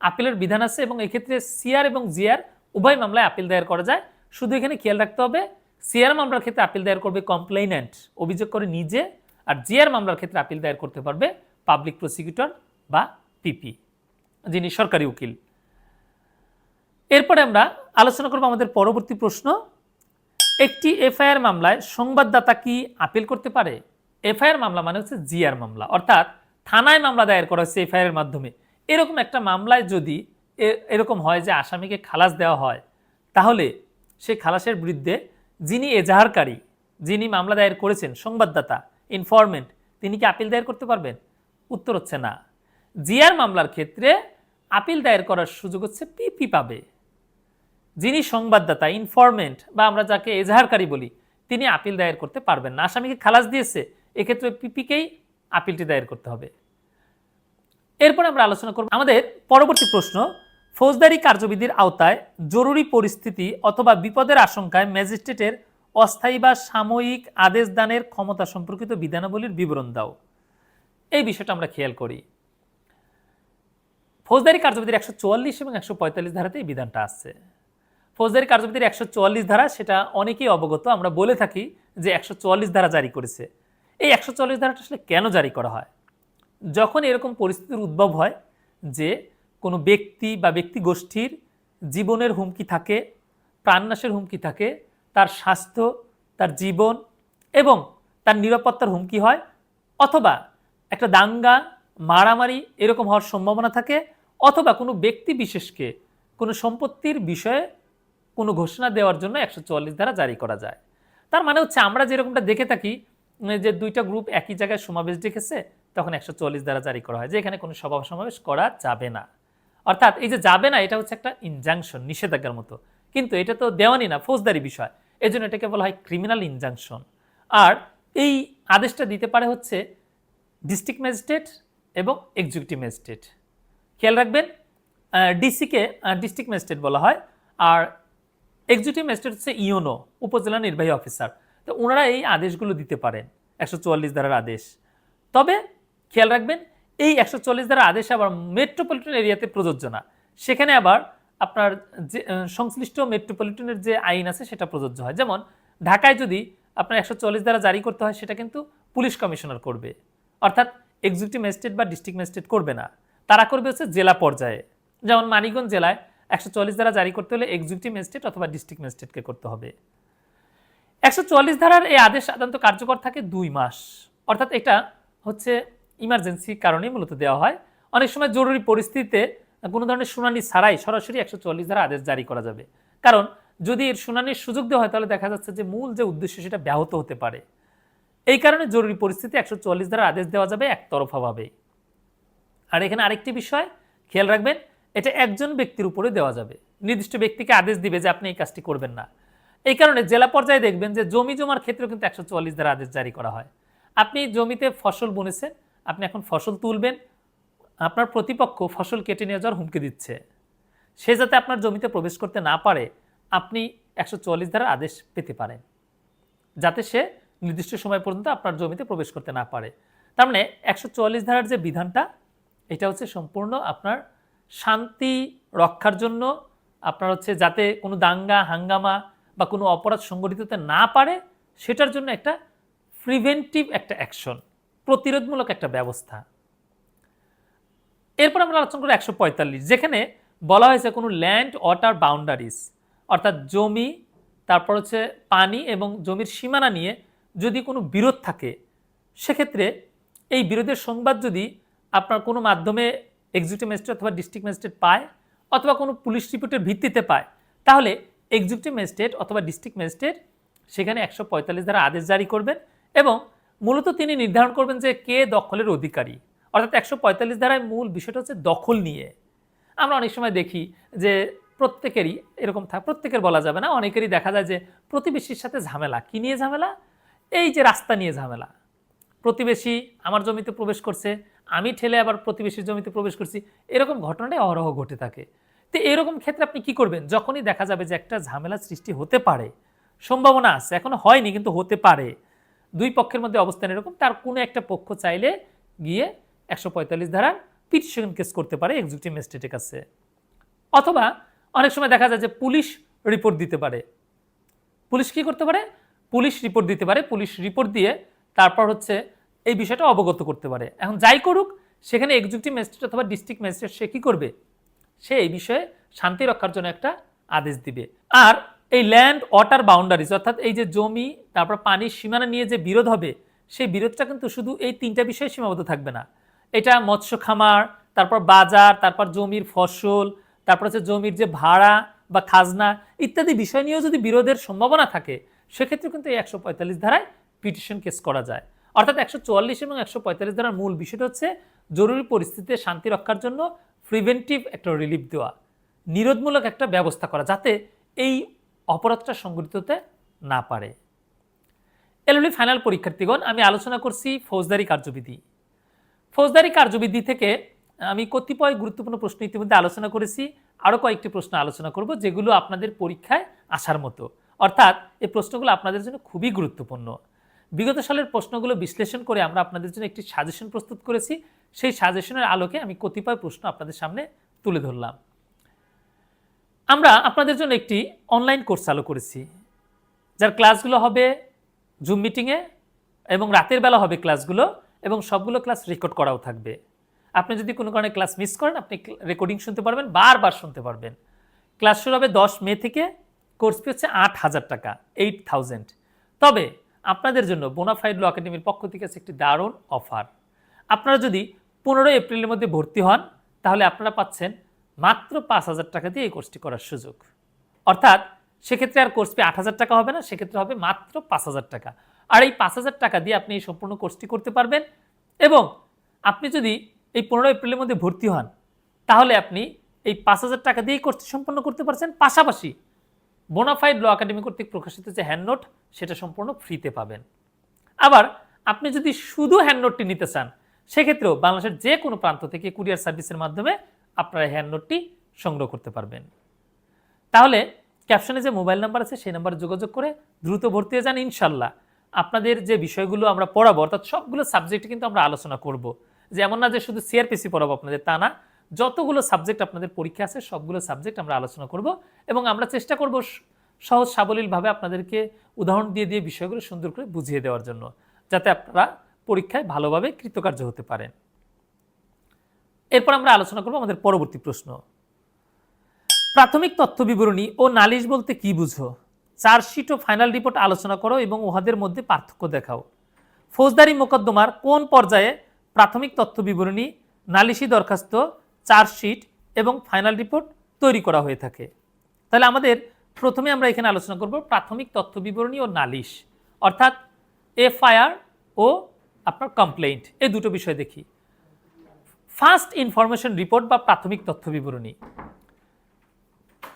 আপিলের বিধান আছে এবং এক্ষেত্রে সিআর এবং জিআর উভয় মামলায় আপিল দায়ের করা যায়। শুধু এখানে খেয়াল রাখতে হবে সিআর মামলার ক্ষেত্রে আপিল দায়ের করবে কমপ্লেইন্যান্ট, অভিযোগ করে নিজে, আর জিআর মামলার ক্ষেত্রে আপিল দায়ের করতে পারবে পাবলিক প্রসিকিউটর বা পিপি, যিনি সরকারি উকিল। এরপরে আমরা আলোচনা করব আমাদের পরবর্তী প্রশ্ন, একটি এফআইআর মামলায় সংবাদদাতা কি আপিল করতে পারে? এফআইআর মামলা মানে হচ্ছে জিআর মামলা, অর্থাৎ থানায় মামলা দায়ের করা হচ্ছে এফআইআর এর মাধ্যমে। এরকম একটা মামলায় যদি এরকম হয় যে আসামিকে খালাস দেওয়া হয় তাহলে সেই খালাসের বিরুদ্ধে যিনি এজাহারকারী, যিনি মামলা দায়ের করেছেন, সংবাদদাতা, ইনফরমেন্ট, তিনি কি আপিল দায়ের করতে পারবেন? উত্তর হচ্ছে না। জিআর মামলার ক্ষেত্রে আপিল দায়ের করার সুযোগ হচ্ছে পিপি পাবে। যিনি সংবাদদাতা, ইনফরমেন্ট বা আমরা যাকে এজাহারকারী বলি, তিনি আপিল দায়ের করতে পারবেন না। আসামিকে খালাস দিয়েছে, এক্ষেত্রে পিপিকেই আপিলটি দায়ের করতে হবে। এরপর আমরা আলোচনা করব আমাদের পরবর্তী প্রশ্ন, ফৌজদারি কার্যবিধির আওতায় জরুরি পরিস্থিতি অথবা বিপদের আশঙ্কায় ম্যাজিস্ট্রেটের অস্থায়ী বা সাময়িক আদেশ দানের ক্ষমতা সম্পর্কিত বিধানাবলীর বিবরণ দাও। এই বিষয়টা আমরা খেয়াল করি। ফৌজদারি কার্যবিধির 144 এবং 145 ধারাতে এই বিধানটা আছে। ফৌজদারি কার্যবিধির 144 ধারা, সেটা অনেকেই অবগত, আমরা বলে থাকি যে 144 ধারা জারি করেছে। এই 144 ধারাটা আসলে কেন জারি করা হয়? যখন এরকম পরিস্থিতির উদ্ভব হয় যে কোনো ব্যক্তি বা ব্যক্তি গোষ্ঠীর জীবনের হুমকি থাকে, প্রাণনাশের হুমকি থাকে, তার স্বাস্থ্য, তার জীবন এবং তার নিরাপত্তার হুমকি হয়, অথবা একটা দাঙ্গা, মারামারি এরকম হওয়ার সম্ভাবনা থাকে, অথবা কোনো ব্যক্তি বিশেষকে কোনো সম্পত্তির বিষয়ে কোনো ঘোষণা দেওয়ার জন্য 144 ধারা জারি করা যায়। তার মানে হচ্ছে আমরা যেরকমটা দেখে থাকি যে দুইটা গ্রুপ একই জায়গায় সমাবেশ ডেকেছে, তখন 144 ধারা জারি করা হয় যে এখানে কোনো সভা সমাবেশ করা যাবে না। অর্থাৎ এই যে যাবে না, এটা হচ্ছে একটা ইনজাংশন, নিষেধাজ্ঞার মতো, কিন্তু এটা তো দেওয়ানি না, ফৌজদারি বিষয়, এই জন্য এটাকে বলা হয় ক্রিমিনাল ইনজাংশন। আর এই আদেশটা দিতে পারে হচ্ছে ডিস্ট্রিক্ট ম্যাজিস্ট্রেট এবং এক্সিকিউটিভ ম্যাজিস্ট্রেট। খেয়াল রাখবেন, ডিসিকে ডিস্ট্রিক্ট ম্যাজিস্ট্রেট বলা হয়, আর এক্সিকিউটিভ ম্যাজিস্ট্রেট হচ্ছে ইওনো, উপজেলা নির্বাহী অফিসার। তো ওনারা এই আদেশগুলো দিতে পারেন, 144 ধারার আদেশ। তবে খেয়াল রাখবেন, এই 144 ধারার আদেশ আবার মেট্রোপলিটন এরিয়াতে প্রযোজ্য না। সেখানে আবার আপনার যে সংশ্লিষ্ট মেট্রোপলিটনের যে আইন আছে সেটা প্রযোজ্য হয়। যেমন ঢাকায় যদি আপনার 144 ধারা জারি করতে হয়, সেটা কিন্তু পুলিশ কমিশনার করবে, অর্থাৎ এক্সিকিউটিভ ম্যাজিস্ট্রেট বা ডিস্ট্রিক্ট ম্যাজিস্ট্রেট করবে না, তারা করবে হচ্ছে জেলা পর্যায়ে। যেমন মানিকগঞ্জ জেলায় 144 ধারা জারি করতে হলে এক্সিকিউটিভ ম্যাজিস্ট্রেট অথবা ডিস্ট্রিক্ট ম্যাজিস্ট্রেটকে করতে হবে। 144 ধারার এই আদেশ সাধারণত কার্যকর থাকে 2 মাস, অর্থাৎ এটা হচ্ছে ইমার্জেন্সি কারণেই মূলত দেওয়া হয়। অনেক সময় জরুরি পরিস্থিতিতে কোনো ধরনের শুনানি ছাড়াই সরাসরি 144 ধারা আদেশ জারি করা যাবে, কারণ যদি এর শুনানির সুযোগ দেওয়া হয় তাহলে দেখা যাচ্ছে যে মূল যে উদ্দেশ্য সেটা ব্যাহত হতে পারে। এই কারণে জরুরি পরিস্থিতি 144 ধারা আদেশ দেওয়া যাবে একতরফাভাবে। আর এখানে আরেকটি বিষয় খেয়াল রাখবেন, এটা একজন ব্যক্তির উপরে দেওয়া যাবে, নির্দিষ্ট ব্যক্তিকে আদেশ দিবে যে আপনি এই কাজটি করবেন না। এই কারণে জেলা পর্যায়ে দেখবেন যে জমি জমার ক্ষেত্রেও কিন্তু 144 ধারা আদেশ জারি করা হয়। আপনি জমিতে ফসল বুনেছেন, আপনি এখন ফসল তুলবেন, আপনার প্রতিপক্ষ ফসল কেটে নিয়ে যাওয়ার হুমকি দিচ্ছে, সে যাতে আপনার জমিতে প্রবেশ করতে না পারে, আপনি 144 ধারার আদেশ পেতে পারেন, যাতে সে নির্দিষ্ট সময় পর্যন্ত আপনার জমিতে প্রবেশ করতে না পারে। তার মানে 144 ধারার যে বিধানটা, এটা হচ্ছে সম্পূর্ণ আপনার শান্তি রক্ষার জন্য, আপনার হচ্ছে যাতে কোনো দাঙ্গা হাঙ্গামা বা কোনো অপরাধ সংগঠিত হতে না পারে সেটার জন্য একটা প্রিভেন্টিভ একটা অ্যাকশন, প্রতিরোধমূলক একটা ব্যবস্থা। এরপর আমরা আলোচনা করি 145, যেখানে বলা হয়েছে কোনো ল্যান্ড ওয়াটার বাউন্ডারিজ, অর্থাৎ জমি, তারপর হচ্ছে পানি এবং জমির সীমানা নিয়ে যদি কোনো বিরোধ থাকে, সেক্ষেত্রে এই বিরোধের সংবাদ যদি আপনার কোনো মাধ্যমে এক্সিকিউটিভ ম্যাজিস্ট্রেট অথবা ডিস্ট্রিক্ট ম্যাজিস্ট্রেট পায়, অথবা কোনো পুলিশ রিপোর্টের ভিত্তিতে পায়, তাহলে এক্সিকিউটিভ ম্যাজিস্ট্রেট অথবা ডিস্ট্রিক্ট ম্যাজিস্ট্রেট সেখানে 145 ধারা আদেশ জারি করবেন এবং মূলত তিনি নির্ধারণ করবেন যে কে দখলের অধিকারী। অর্থাৎ 145 ধারায় মূল বিষয়টা হচ্ছে দখল নিয়ে। আমরা অনেক সময় দেখি যে প্রত্যেকেরই এরকম প্রত্যেকের বলা যাবে না, অনেকেরই দেখা যায় যে প্রতিবেশীর সাথে ঝামেলা। কি নিয়ে ঝামেলা? এই যে রাস্তা নিয়ে ঝামেলা। প্রতিবেশী আমার জমিতে প্রবেশ করছে, আমি ঠেলে আবার প্রতিবেশীর জমিতে প্রবেশ করছি, এরকম ঘটনাটাই অহরহ ঘটে থাকে। তো এরকম ক্ষেত্রে আপনি কি করবেন? যখনই দেখা যাবে যে একটা ঝামেলা সৃষ্টি হতে পারে, সম্ভাবনা আছে, এখনো হয়নি কিন্তু হতে পারে, দুই পক্ষের মধ্যে অবস্থান এরকম, তার কোনো একটা পক্ষ চাইলে গিয়ে 145 ধারার পিটিশন কেস করতে পারে এক্সিকিউটিভ ম্যাজিস্ট্রেটের কাছে। অথবা অনেক সময় দেখা যায় যে পুলিশ রিপোর্ট দিতে পারে। পুলিশ কি করতে পারে? পুলিশ রিপোর্ট দিতে পারে। পুলিশ রিপোর্ট দিয়ে তারপর হচ্ছে এই বিষয়টা অবগত করতে পারে। এখন যাই করুক, সেখানে এক্সিকিউটিভ ম্যাজিস্ট্রেট অথবা ডিস্ট্রিক্ট ম্যাজিস্ট্রেট সে কি করবে? সে এই বিষয়ে শান্তি রক্ষার জন্য একটা আদেশ দিবে। আর এই ল্যান্ড ওয়াটার বাউন্ডারিজ, অর্থাৎ এই যে জমি তারপর পানির সীমানা নিয়ে যে বিরোধ হবে, সেই বিরোধটা কিন্তু শুধু এই তিনটা বিষয়ে সীমাবদ্ধ থাকবে না। এটা মৎস্য খামার, তারপর বাজার, তারপর জমির ফসল, তারপর হচ্ছে জমির যে ভাড়া বা খাজনা ইত্যাদি বিষয় নিয়েও যদি বিরোধের সম্ভাবনা থাকে, সেক্ষেত্রে কিন্তু এই 145 ধারায় পিটিশন কেস করা যায়। অর্থাৎ 144 এবং 145 ধারার মূল বিষয়টা হচ্ছে জরুরি পরিস্থিতিতে শান্তি রক্ষার জন্য প্রিভেন্টিভ একটা রিলিফ দেওয়া, নিরোধমূলক একটা ব্যবস্থা করা, যাতে এই অপরাধটা সংঘটিত হতে না পারে। এলএলবি ফাইনাল পরীক্ষার্থীগণ, আমি আলোচনা করছি ফৌজদারি কার্যবিধি। ফৌজদারি কার্যবিধি থেকে আমি কতিপয় গুরুত্বপূর্ণ প্রশ্ন ইতিমধ্যে আলোচনা করেছি, আরও কয়েকটি প্রশ্ন আলোচনা করব যেগুলো আপনাদের পরীক্ষায় আসার মতো, অর্থাৎ এই প্রশ্নগুলো আপনাদের জন্য খুবই গুরুত্বপূর্ণ। বিগত সালের প্রশ্নগুলো বিশ্লেষণ করে আমরা আপনাদের জন্য একটি সাজেশন প্রস্তুত করেছি। সেই সাজেশনের আলোকে আমি কতিপয় প্রশ্ন আপনাদের সামনে তুলে ধরলাম। আমরা আপনাদের জন্য একটি অনলাইন কোর্স চালু করেছি, যার ক্লাসগুলো হবে জুম মিটিংয়ে এবং রাতের বেলা হবে ক্লাসগুলো, এবং সবগুলো ক্লাস রেকর্ড করাও থাকবে। আপনি যদি কোনো কারণে ক্লাস মিস করেন, আপনি রেকর্ডিং শুনতে পারবেন, বারবার শুনতে পারবেন। ক্লাস শুরু হবে 10 মে থেকে। কোর্স ফি হচ্ছে 8,000 টাকা, 8,000। তবে আপনাদের জন্য বোনাফাইড ল একাডেমির পক্ষ থেকে আছে একটি দারুণ অফার। আপনারা যদি 15 এপ্রিলের মধ্যে ভর্তি হন, তাহলে আপনারা পাচ্ছেন মাত্র 5,000 টাকা দিয়ে এই কোর্সটি করার সুযোগ। অর্থাৎ সেক্ষেত্রে আর কোর্স ফি 8,000 টাকা হবে না, সেক্ষেত্রে হবে মাত্র 5,000 টাকা। আর এই 5,000 টাকা দিয়ে আপনি এই সম্পূর্ণ কোর্সটি করতে পারবেন। এবং আপনি যদি এই 15 এপ্রিলের মধ্যে ভর্তি হন, তাহলে আপনি এই 5,000 টাকা দিয়ে কোর্সটি সম্পন্ন করতে পারছেন। পাশাপাশি বোনাফাইড ল একাডেমি কর্তৃক প্রকাশিত যে হ্যান্ড নোট, সেটা সম্পূর্ণ ফ্রিতে পাবেন। আবার আপনি যদি শুধু হ্যান্ড নোটটি নিতে চান, সেক্ষেত্রেও বাংলাদেশের যে কোনো প্রান্ত থেকে কুরিয়ার সার্ভিসের মাধ্যমে আপনারা হ্যান্ড নোটটি সংগ্রহ করতে পারবেন। তাহলে ক্যাপশনে যে মোবাইল নাম্বার আছে, সেই নাম্বারে যোগাযোগ করে দ্রুত ভর্তি হয়ে যান। ইনশাল্লাহ আপনাদের যে বিষয়গুলো আমরা পড়াবো, অর্থাৎ সবগুলো সাবজেক্টে কিন্তু আমরা আলোচনা করব। যে এমন না যে শুধু সিআরপিসি পড়াবো আপনাদের, তা না। যতগুলো সাবজেক্ট আপনাদের পরীক্ষা আছে, সবগুলো সাবজেক্ট আমরা আলোচনা করব, এবং আমরা চেষ্টা করব সহজ সাবলীলভাবে আপনাদেরকে উদাহরণ দিয়ে দিয়ে বিষয়গুলো সুন্দর করে বুঝিয়ে দেওয়ার জন্য, যাতে আপনারা পরীক্ষায় ভালোভাবে কৃতকার্য হতে পারেন। এরপর আমরা আলোচনা করব আমাদের পরবর্তী প্রশ্ন। প্রাথমিক তথ্য বিবরণী ও নালিশ বলতে কি বুঝো? চার্জশিট ও ফাইনাল রিপোর্ট আলোচনা করো এবং উহাদের মধ্যে পার্থক্য দেখাও। ফৌজদারি মোকদ্দমার কোন পর্যায়ে প্রাথমিক তথ্য বিবরণী, নালিশি দরখাস্ত, চার্জশিট এবং ফাইনাল রিপোর্ট তৈরি করা হয়ে থাকে? তাহলে আমাদের প্রথমে আমরা এখানে আলোচনা করব প্রাথমিক তথ্য বিবরণী ও নালিশ, অর্থাৎ এফআইআর ও আপনার কমপ্লেইন্ট, এই দুটো বিষয় দেখি। ফার্স্ট ইনফরমেশন রিপোর্ট বা প্রাথমিক তথ্য বিবরণী।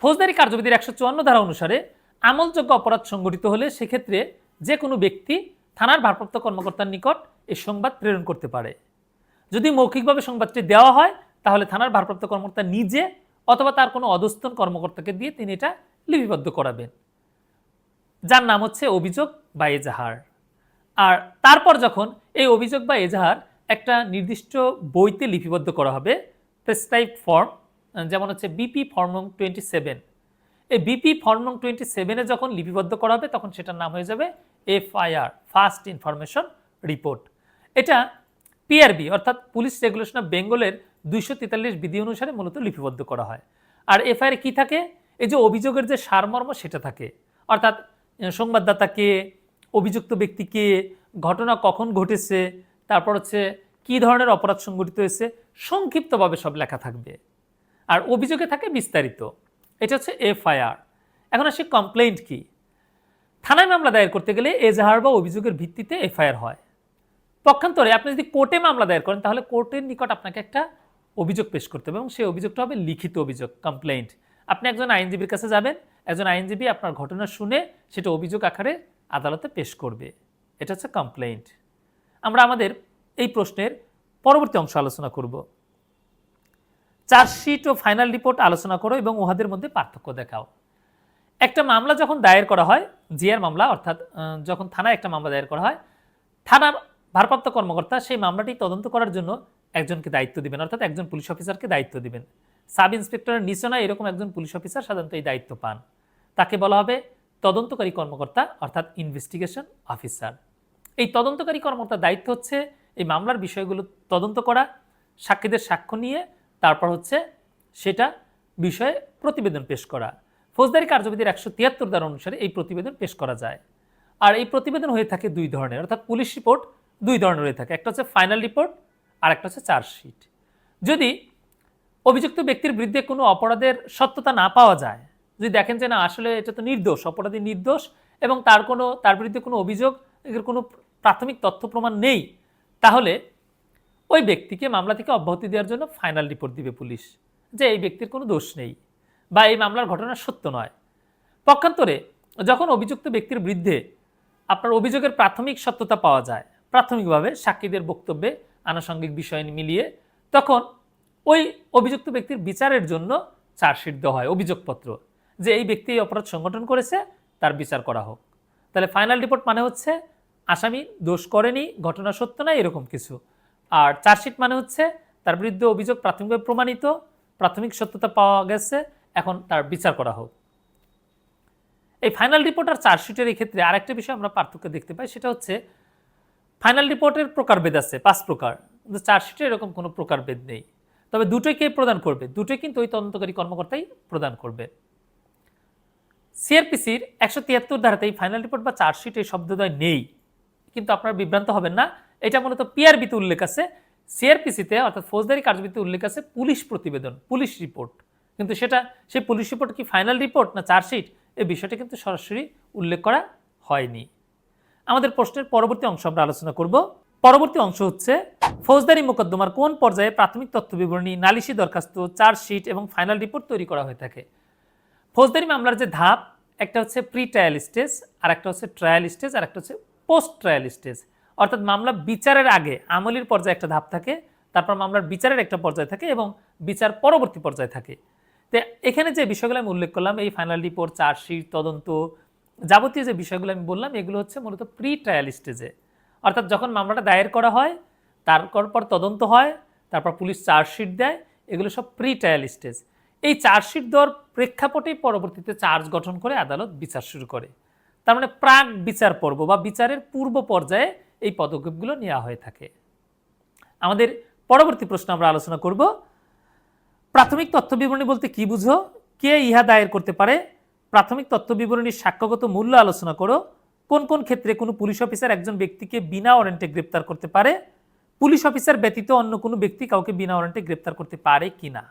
ফৌজদারি কার্যবিধির 154 ধারা অনুসারে আমলযোগ্য অপরাধ সংঘটিত হলে সেক্ষেত্রে যে কোনো ব্যক্তি থানার ভারপ্রাপ্ত কর্মকর্তার নিকট এই সংবাদ প্রেরণ করতে পারে। যদি মৌখিকভাবে সংবাদটি দেওয়া হয়, তাহলে থানার ভারপ্রাপ্ত কর্মকর্তা নিজে অথবা তার কোনো অধস্তন কর্মকর্তাকে দিয়ে তিনি এটা লিপিবদ্ধ করাবেন, যার নাম হচ্ছে অভিযোগ বা এজাহার। আর তারপর যখন এই অভিযোগ বা এজাহার একটা নির্দিষ্ট বইতে লিপিবদ্ধ করা হবে, প্রেসক্রাইব ফর্ম, যেমন হচ্ছে বিপি ফর্ম নং 27, এই বিপি ফর্ম নং 27-এ যখন লিপিবদ্ধ করা হবে, তখন সেটার নাম হয়ে যাবে এফআইআর, ফার্স্ট ইনফরমেশন রিপোর্ট। এটা পিআরবি অর্থাৎ পুলিশ রেগুলেশন অফ বেঙ্গলের 243 বিধি অনুসারে মূলত লিপিবদ্ধ করা হয়। আর এফআইআর কি থাকে? এই যে অভিযোগের যে সারমর্ম, সেটা থাকে, অর্থাৎ সংবাদদাতা কে, অভিযুক্ত ব্যক্তি কে, ঘটনা কখন ঘটেছে, তারপর হচ্ছে কি ধরনের অপরাধ সংঘটিত হয়েছে, সংক্ষিপ্তভাবে সব লেখা থাকবে। আর অভিযোগে থাকে বিস্তারিত। এটা হচ্ছে এফআইআর। এখন আসি কমপ্লেইন্ট কি। থানায় মামলা দায়ের করতে গেলে এজাহার বা অভিযোগের ভিত্তিতে এফআইআর হয়। পক্ষান্তরে আপনি যদি কোর্টে মামলা দায়ের করেন, তাহলে কোর্টের নিকট আপনাকে একটা অভিযোগ পেশ করতে হবে, এবং সেই অভিযোগটা হবে লিখিত অভিযোগ, কমপ্লেইন্ট। আপনি একজন আইনজীবীর কাছে যাবেন, একজন আইনজীবী আপনার ঘটনা শুনে সেটা অভিযোগ আকারে আদালতে পেশ করবে। এটা হচ্ছে কমপ্লেইন্ট। আমরা আমাদের এই প্রশ্নের পরবর্তী অংশ আলোচনা করব। চার্জশিট ও ফাইনাল রিপোর্ট আলোচনা করো এবং উহাদের মধ্যে পার্থক্য দেখাও। একটা মামলা যখন দায়ের করা হয়, জিআর মামলা, অর্থাৎ যখন থানায় একটা মামলা দায়ের করা হয়, থানার ভারপ্রাপ্ত কর্মকর্তা সেই মামলাটি তদন্ত করার জন্য একজনকে দায়িত্ব দিবেন, অর্থাৎ একজন পুলিশ অফিসারকে দায়িত্ব দিবেন। সাব ইন্সপেক্টরের নিচে না এরকম একজন পুলিশ অফিসার সাধারণত এই দায়িত্ব পান। তাকে বলা হবে তদন্তকারী কর্মকর্তা, অর্থাৎ ইনভেস্টিগেশন অফিসার। এই তদন্তকারী কর্মকর্তার দায়িত্ব হচ্ছে এই মামলার বিষয়গুলো তদন্ত করা, সাক্ষীদের সাক্ষ্য নিয়ে তারপর হচ্ছে সেটা বিষয়ে প্রতিবেদন পেশ করা। ফৌজদারি কার্যবিধির 173 ধারা অনুসারে এই প্রতিবেদন পেশ করা যায়। আর এই প্রতিবেদন হয়ে থাকে দুই ধরনের, অর্থাৎ পুলিশ রিপোর্ট দুই ধরনের হয়ে থাকে। একটা হচ্ছে ফাইনাল রিপোর্ট আর একটা হচ্ছে চার্জশিট। যদি অভিযুক্ত ব্যক্তির বিরুদ্ধে কোনো অপরাধের সত্যতা না পাওয়া যায়, যদি দেখেন যে না আসলে এটা তো নির্দোষ, অপরাধী নির্দোষ এবং তার বিরুদ্ধে কোনো অভিযোগ এর কোনো প্রাথমিক তথ্য প্রমাণ নেই, তাহলে ওই ব্যক্তিকে মামলা থেকে অব্যাহতি দেওয়ার জন্য ফাইনাল রিপোর্ট দিবে পুলিশ যে এই ব্যক্তির কোনো দোষ নেই বা এই মামলার ঘটনা সত্য নয়। পক্ষান্তরে যখন অভিযুক্ত ব্যক্তির বিরুদ্ধে আপনার অভিযোগের প্রাথমিক সত্যতা পাওয়া যায়, প্রাথমিকভাবে সাক্ষীদের বক্তব্যে আনুষঙ্গিক বিষয় মিলিয়ে, তখন ওই অভিযুক্ত ব্যক্তির বিচারের জন্য চার্জশিট দেওয়া হয়, অভিযোগপত্র, যে এই ব্যক্তি এই অপরাধ সংগঠন করেছে, তার বিচার করা হোক। তাহলে ফাইনাল রিপোর্ট মানে হচ্ছে আসামি দোষ করেনি, ঘটনা সত্য নয়, এরকম কিছু। আর চার্জশিট মানে হচ্ছে তার বিরুদ্ধে অভিযোগ প্রাথমিকভাবে প্রমাণিত, প্রাথমিক সত্যতা পাওয়া গেছে, এখন তার বিচার করা হোক। এই ফাইনাল রিপোর্ট আর চার্জশিটের এই ক্ষেত্রে আরেকটা বিষয় আমরা পার্থক্য দেখতে পাই, সেটা হচ্ছে ফাইনাল রিপোর্টের প্রকারভেদ আছে 5 প্রকার, কিন্তু চার্জশিটে এরকম কোনো প্রকারভেদ নেই। তবে দুটোই কে প্রদান করবে? দুটোই কিন্তু ওই তদন্তকারী কর্মকর্তাই প্রদান করবে। সিআরপিসির 173 ধারাতে এই ফাইনাল রিপোর্ট বা চার্জশিট এই শব্দদ্বয় নেই, কিন্তু আপনারা বিভ্রান্ত হবেন না। এটা মূলত পিআরবিতে উল্লেখ আছে, সিআরপিসিতে অর্থাৎ ফৌজদারি কার্যবিধিতে উল্লেখ আছে পুলিশ প্রতিবেদন, পুলিশ রিপোর্ট। কিন্তু সেটা সেই পুলিশ রিপোর্ট কি ফাইনাল রিপোর্ট না চার্জশিট, এই বিষয়টা কিন্তু সরাসরি উল্লেখ করা হয়নি। আমাদের প্রশ্নের পরবর্তী অংশ আমরা আলোচনা করব। পরবর্তী অংশ হচ্ছে ফৌজদারি মোকদ্দমার কোন পর্যায়ে প্রাথমিক তথ্য বিবরণী, নালিশি দরখাস্ত, চার্জশিট এবং ফাইনাল রিপোর্ট তৈরি করা হয়ে থাকে। ফৌজদারি মামলার যে ধাপ, একটা হচ্ছে প্রি ট্রায়াল স্টেজ, আর একটা হচ্ছে ট্রায়াল স্টেজ, আর একটা হচ্ছে পোস্ট ট্রায়াল স্টেজ। অর্থাৎ মামলা বিচারের আগে আমলির পর্যায়ে একটা ধাপ থাকে, তারপর মামলার বিচারের একটা পর্যায়ে থাকে এবং বিচার পরবর্তী পর্যায়ে থাকে। তো এখানে যে বিষয়গুলো আমি উল্লেখ করলাম, এই ফাইনাল রিপোর্ট, চার্জশিট, তদন্ত, যাবতীয় যে বিষয়গুলো আমি বললাম, এগুলো হচ্ছে মূলত প্রি ট্রায়াল স্টেজে। অর্থাৎ যখন মামলাটা দায়ের করা হয়, তারপর তদন্ত হয়, তারপর পুলিশ চার্জশিট দেয়, এগুলো সব প্রি ট্রায়াল স্টেজ। এই চার্জশিট দেওয়ার প্রেক্ষাপটেই পরবর্তীতে চার্জ গঠন করে আদালত বিচার শুরু করে। তার মানে প্রাক বিচার পর্ব বা বিচারের পূর্ব পর্যায়ে এই পদক্ষেপগুলো নেওয়া হয়ে থাকে। আমাদের পরবর্তী প্রশ্ন আমরা আলোচনা করব, প্রাথমিক তথ্য বিবরণী বলতে কি বুঝো, কে ইহা দায়ের করতে পারে, প্রাথমিক তথ্য বিবরণীর সাক্ষ্যগত মূল্য আলোচনা করো, কোন কোন ক্ষেত্রে কোনো পুলিশ অফিসার একজন ব্যক্তিকে বিনা ওয়ারেন্টে গ্রেপ্তার করতে পারে, পুলিশ অফিসার ব্যতীত অন্য কোনো ব্যক্তি কাউকে বিনা ওয়ারেন্টে গ্রেপ্তার করতে পারে কিনা।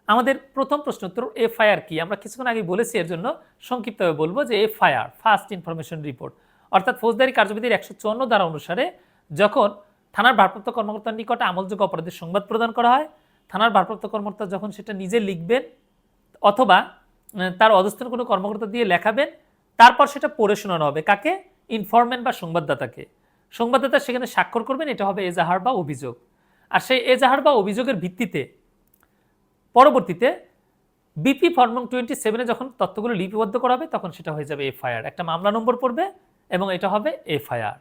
আমাদের প্রথম প্রশ্ন উত্তর এফআইআর কি, আমরা কিছুক্ষণ আগে বলেছি, এর জন্য সংক্ষিপ্তভাবে বলবো যে এফআইআর ফার্স্ট ইনফরমেশন রিপোর্ট, অর্থাৎ ফৌজদারি কার্যবিধির 154 ধারা অনুসারে যখন থানার ভারপ্রাপ্ত কর্মকর্তার নিকট আমলযোগ্য অপরাধের সংবাদ প্রদান করা হয়, থানার ভারপ্রাপ্ত কর্মকর্তা যখন সেটা নিজে লিখবেন অথবা তার অধস্তন কোনো কর্মকর্তা দিয়ে লেখাবেন, তারপর সেটা পড়ে শোনানো হবে কাকে? ইনফরমেন্ট বা সংবাদদাতাকে। সংবাদদাতা সেখানে স্বাক্ষর করবেন, এটা হবে এজাহার বা অভিযোগ। আর সেই এজাহার বা অভিযোগের ভিত্তিতে পরবর্তীতে বিপি ফর্ম 27 যখন তথ্যগুলো লিপিবদ্ধ করা হবে, তখন সেটা হয়ে যাবে এফআইআর, একটা মামলা নম্বর পড়বে এবং এটা হবে এফআইআর।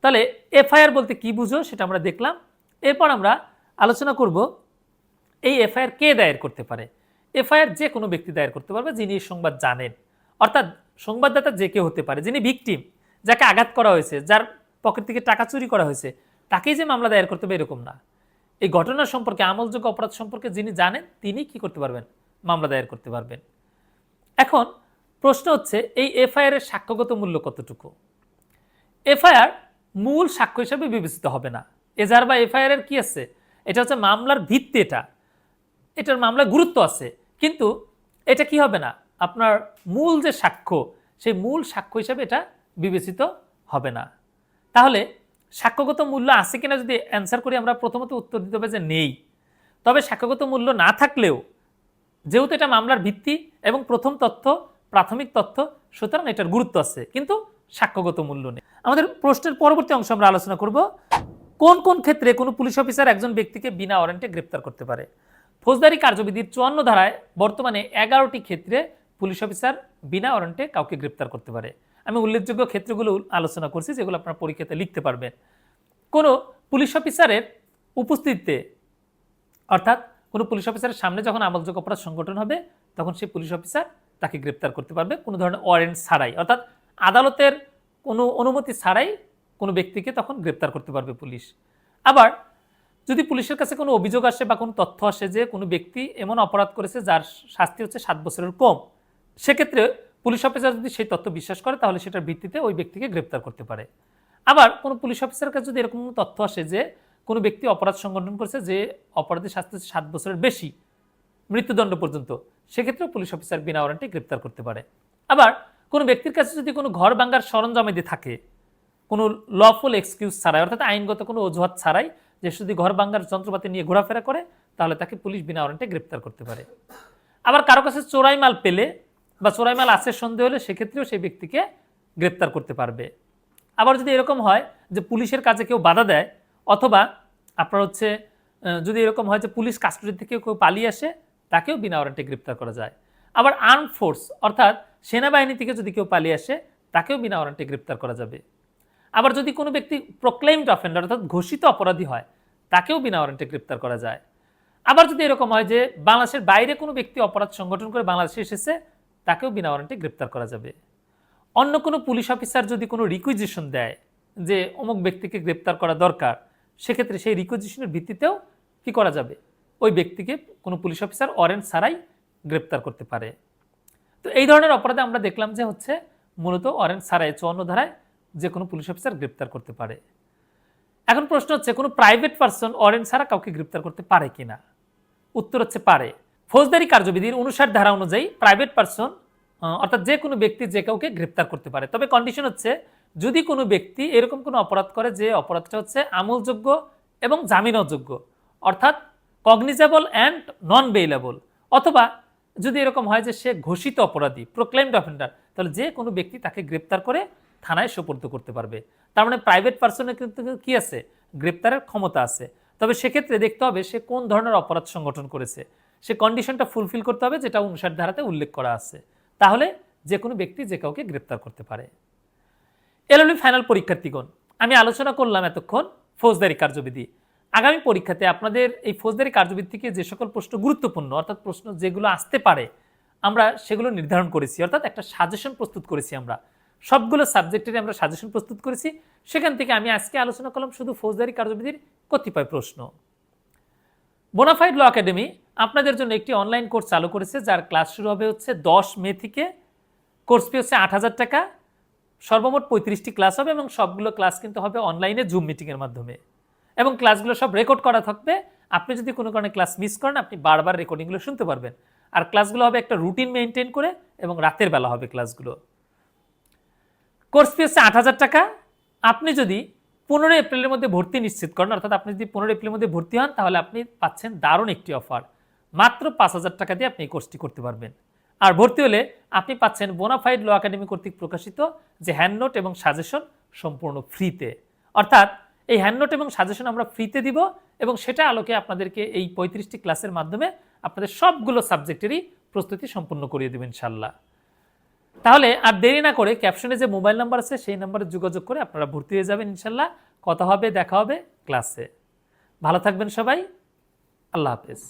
তাহলে এফআইআর বলতে কি বুঝো সেটা আমরা দেখলাম। এরপর আমরা আলোচনা করব এই এফআইআর কে দায়ের করতে পারে। এফআইআর যে কোনো ব্যক্তি দায়ের করতে পারবে যিনি এই সংবাদ জানেন, অর্থাৎ সংবাদদাতা যে কেউ হতে পারে, যিনি ভিকটিম, যাকে আঘাত করা হয়েছে, যার পকেট থেকে টাকা চুরি করা হয়েছে, তাকেই যে মামলা দায়ের করতে হবে এরকম না। এই ঘটনা সম্পর্কে, আমলযোগ্য অপরাধ সম্পর্কে যিনি জানেন তিনি কি করতে পারবেন? মামলা দায়ের করতে পারবেন। এখন প্রশ্ন হচ্ছে এই এফআইআর এর সাক্ষ্যগত মূল্য কতটুকু? এফআইআর মূল সাক্ষ্য হিসেবে বিবেচিত হবে না। এজাহার বা এফআইআর এর কি আছে? এটা হচ্ছে মামলার ভিত্তি, এটার মামলার গুরুত্ব আছে, কিন্তু এটা কি হবে না, আপনার মূল যে সাক্ষ্য, সেই মূল সাক্ষ্য হিসেবে এটা বিবেচিত হবে না। তাহলে সাক্ষ্যগত মূল্য আছে কিনা যদি অ্যান্সার করি, আমরা প্রথমত উত্তর দিতে হবে যে নেই। তবে সাক্ষ্যগত মূল্য না থাকলেও যেহেতু এটা মামলার ভিত্তি এবং প্রথম তথ্য, প্রাথমিক তথ্য, সুতরাং এটার গুরুত্ব আছে, কিন্তু সাক্ষ্যগত মূল্য নেই। আমাদের প্রশ্নের পরবর্তী অংশ আমরা আলোচনা করব কোন কোন ক্ষেত্রে কোনো পুলিশ অফিসার একজন ব্যক্তিকে বিনা ওয়ারেন্টে গ্রেপ্তার করতে পারে। ফৌজদারি কার্যবিধির 54 ধারায় বর্তমানে 11টি ক্ষেত্রে পুলিশ অফিসার বিনা ওয়ারেন্টে কাউকে গ্রেপ্তার করতে পারে। আমি উল্লেখযোগ্য ক্ষেত্রগুলো আলোচনা করছি, যেগুলো আপনার পরীক্ষাতে লিখতে পারবেন। কোনো পুলিশ অফিসারের উপস্থিতিতে, অর্থাৎ কোনো পুলিশ অফিসারের সামনে যখন আমলযোগ্য অপরাধ সংগঠন হবে, তখন সেই পুলিশ অফিসার তাকে গ্রেপ্তার করতে পারবে কোনো ধরনের ওয়ারেন্ট ছাড়াই, অর্থাৎ আদালতের কোনো অনুমতি ছাড়াই কোনো ব্যক্তিকে তখন গ্রেপ্তার করতে পারবে পুলিশ। আবার যদি পুলিশের কাছে কোনো অভিযোগ আসে বা কোনো তথ্য আসে যে কোনো ব্যক্তি এমন অপরাধ করেছে যার শাস্তি হচ্ছে 7 বছরের কম, সেক্ষেত্রে পুলিশ অফিসার যদি সেই তথ্য বিশ্বাস করে, তাহলে সেটার ভিত্তিতে ওই ব্যক্তিকে গ্রেপ্তার করতে পারে। আবার কোনো পুলিশ অফিসারের কাছে যদি এরকম তথ্য আসে যে কোনো ব্যক্তি অপরাধ সংগঠন করেছে যে অপরাধের শাস্তি হচ্ছে 7 বছরের বেশি, মৃত্যুদণ্ড পর্যন্ত, সেক্ষেত্রেও পুলিশ অফিসার বিনা ওয়ারেন্টে গ্রেপ্তার করতে পারে। আবার কোনো ব্যক্তির কাছে যদি কোনো ঘর ভাঙার সরঞ্জামাদি থাকে, কোনো লফুল এক্সকিউজ ছাড়াই, অর্থাৎ আইনগত কোনো অজুহাত ছাড়াই, যে শুধু ঘর ভাঙার যন্ত্রপাতি নিয়ে ঘোরাফেরা করে, তাহলে তাকে পুলিশ বিনা ওয়ারেন্টে গ্রেপ্তার করতে পারে। আবার কারো কাছে চোরাই মাল পেলে বা চোরাই মাল আছে সন্দেহ হলে, সেক্ষেত্রেও সেই ব্যক্তিকে গ্রেপ্তার করতে পারবে। আবার যদি এরকম হয় যে পুলিশের কাজে কেউ বাধা দেয়, অথবা আপনার হচ্ছে যদি এরকম হয় যে পুলিশ কাস্টডি থেকে কেউ পালিয়ে আসে, তাকেও বিনা ওয়ারেন্টে গ্রেপ্তার করা যায়। আবার আর্ম ফোর্স অর্থাৎ সেনাবাহিনী থেকে যদি কেউ পালিয়ে আসে, তাকেও বিনা ওয়ারেন্টে গ্রেপ্তার করা যাবে। আবার যদি কোনো ব্যক্তি প্রোক্লেইমড অফেন্ডার অর্থাৎ ঘোষিত অপরাধী হয়, তাকেও বিনা ওয়ারেন্টে গ্রেপ্তার করা যায়। আবার যদি এরকম হয় যে বাংলাদেশের বাইরে কোনো ব্যক্তি অপরাধ সংগঠন করে বাংলাদেশে এসেছে, তাকেও বিনা ওয়ারেন্টে গ্রেপ্তার করা যাবে। অন্য কোনো পুলিশ অফিসার যদি কোনো রিকুইজিশন দেয় যে অমুক ব্যক্তিকে গ্রেপ্তার করা দরকার, সেক্ষেত্রে সেই রিকুইজিশনের ভিত্তিতেও কি করা যাবে, ওই ব্যক্তিকে কোনো পুলিশ অফিসার ওয়ারেন্ট ছাড়াই গ্রেপ্তার করতে পারে। তো এই ধরনের অপরাধে আমরা দেখলাম যে হচ্ছে মূলত ওয়ারেন্ট ছাড়াই 54 ধারায় যে কোনো পুলিশ অফিসার গ্রেপ্তার করতে পারে। এখন প্রশ্ন হচ্ছে কোনো প্রাইভেট পারসন ওয়ারেন্ট ছাড়া কাউকে গ্রেপ্তার করতে পারে কিনা? উত্তর হচ্ছে পারে। ফৌজদারি কার্যবিধির 59 ধারা অনুযায়ী প্রাইভেট পারসন অর্থাৎ যে কোনো ব্যক্তি যে কাউকে গ্রেপ্তার করতে পারে, তবে কন্ডিশন হচ্ছে যদি কোনো ব্যক্তি এরকম কোনো অপরাধ করে যে অপরাধটা হচ্ছে আমলযোগ্য এবং জামিনযোগ্য, অর্থাৎ কগনিজেবল অ্যান্ড নন বেইলেবল, অথবা যদি এরকম হয় যে সে ঘোষিত অপরাধী প্রোক্লেইমড অফেন্ডার, তাহলে যে কোনো ব্যক্তি তাকে গ্রেপ্তার করে থানায় সোপর্দ করতে পারবে। তার মানে প্রাইভেট পারসনের কিন্তু কি আছে, গ্রেপ্তারের ক্ষমতা আছে। তবে সেক্ষেত্রে দেখতে হবে সে কোন ধরনের অপরাধ সংগঠন করেছে, সে কন্ডিশনটা ফুলফিল করতে হবে যেটা 59 ধারাতে উল্লেখ করা আছে, তাহলে যে কোনো ব্যক্তি যে কাউকে গ্রেপ্তার করতে পারে। এলএলবি ফাইনাল পরীক্ষার্থীগণ, আমি আলোচনা করলাম এতক্ষণ ফৌজদারি কার্যবিধি। আগামী পরীক্ষাতে আপনাদের এই ফৌজদারি কার্যবিধি থেকে যে সকল প্রশ্ন গুরুত্বপূর্ণ, অর্থাৎ প্রশ্ন যেগুলো আসতে পারে, আমরা সেগুলো নির্ধারণ করেছি, অর্থাৎ একটা সাজেশন প্রস্তুত করেছি। আমরা সবগুলো সাবজেক্টের আমরা সাজেশন প্রস্তুত করেছি। সেখান থেকে আমি আজকে আলোচনা করলাম শুধু ফৌজদারি কার্যবিধির কতিপয় প্রশ্ন। বোনাফাইড ল একাডেমি আপনাদের জন্য একটি অনলাইন কোর্স চালু করেছে, যার ক্লাস শুরু হবে হচ্ছে 10 মে থেকে। কোর্স ফি হচ্ছে 8,000 টাকা। সর্বমোট 35টি ক্লাস হবে এবং সবগুলো ক্লাস কিন্তু হবে অনলাইনে জুম মিটিংয়ের মাধ্যমে, এবং ক্লাসগুলো সব রেকর্ড করা থাকবে। আপনি যদি কোনো কারণে ক্লাস মিস করেন, আপনি বারবার রেকর্ডিংগুলো শুনতে পারবেন। আর ক্লাসগুলো হবে একটা রুটিন মেনটেন করে, এবং রাতের বেলা হবে ক্লাসগুলো। কোর্স ফি হচ্ছে 8,000 টাকা। আপনি যদি 15 এপ্রিলের মধ্যে ভর্তি নিশ্চিত করেন, অর্থাৎ আপনি যদি 15 এপ্রিলের মধ্যে ভর্তি হন, তাহলে আপনি পাচ্ছেন দারুণ একটি অফার। মাত্র 5,000 টাকা দিয়ে আপনি এই কোর্সটি করতে পারবেন। আর ভর্তি হলে আপনি পাচ্ছেন বোনাফাইড ল একাডেমি কর্তৃক প্রকাশিত যে হ্যান্ডনোট এবং সাজেশন সম্পূর্ণ ফ্রিতে। অর্থাৎ এই হ্যান্ডনোট এবং সাজেশন আমরা ফ্রিতে দিব, এবং সেটা আলোকে আপনাদেরকে এই 35টি ক্লাসের মাধ্যমে আপনাদের সবগুলো সাবজেক্টেরই প্রস্তুতি সম্পূর্ণ করিয়ে দেবেন ইনশাল্লাহ। তাহলে আর দেরি না করে ক্যাপশনে যে মোবাইল নাম্বার আছে সেই নাম্বারে যোগাযোগ করে আপনারা ভর্তি হয়ে যাবেন ইনশাল্লাহ। কথা হবে, দেখা হবে ক্লাসে। ভালো থাকবেন সবাই। আল্লাহ হাফেজ।